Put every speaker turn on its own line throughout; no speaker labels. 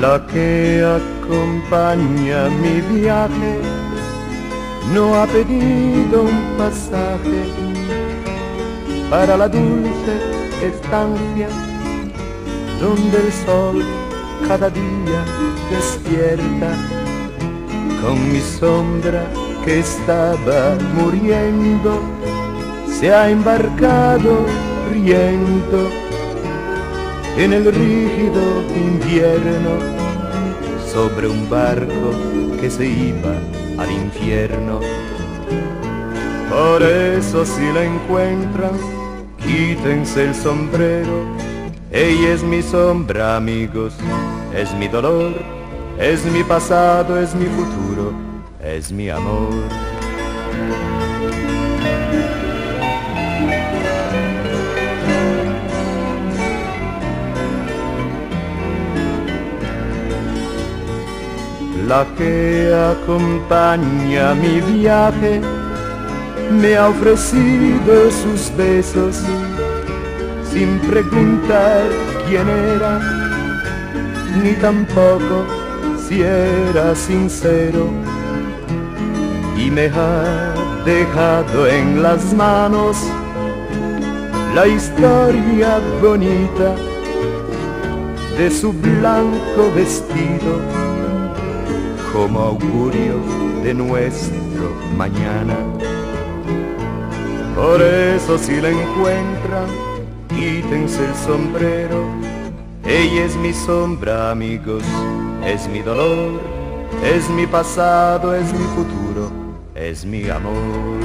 La que acompaña mi viaje no ha pedido un pasaje para la dulce estancia donde el sol cada día despierta con mi sombra que estaba muriendo. Se ha embarcado riendo en el rígido invierno sobre un barco que se iba al infierno. Por eso si la encuentran, quítense el sombrero. Ella es mi sombra, amigos, es mi dolor, es mi pasado, es mi futuro, es mi amor. La que acompaña mi viaje me ha ofrecido sus besos sin preguntar quién era, ni tampoco si era sincero, y me ha dejado en las manos la historia bonita de su blanco vestido, como augurio de nuestro mañana. Por eso si la encuentran, quítense el sombrero. Ella es mi sombra, amigos, es mi dolor, es mi pasado, es mi futuro, es mi amor.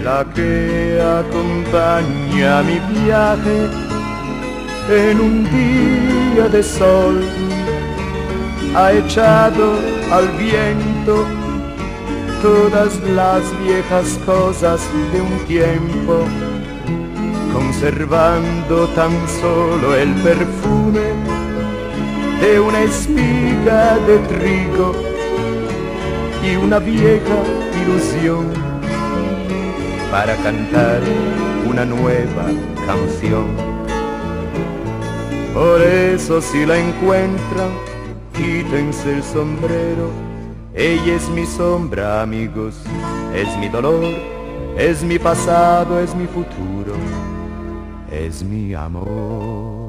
La que acompaña mi viaje en un día de sol ha echado al viento todas las viejas cosas de un tiempo, conservando tan solo el perfume de una espiga de trigo y una vieja ilusión para cantar una nueva canción. Por eso si la encuentran, quítense el sombrero. Ella es mi sombra, amigos, es mi dolor, es mi pasado, es mi futuro, es mi amor.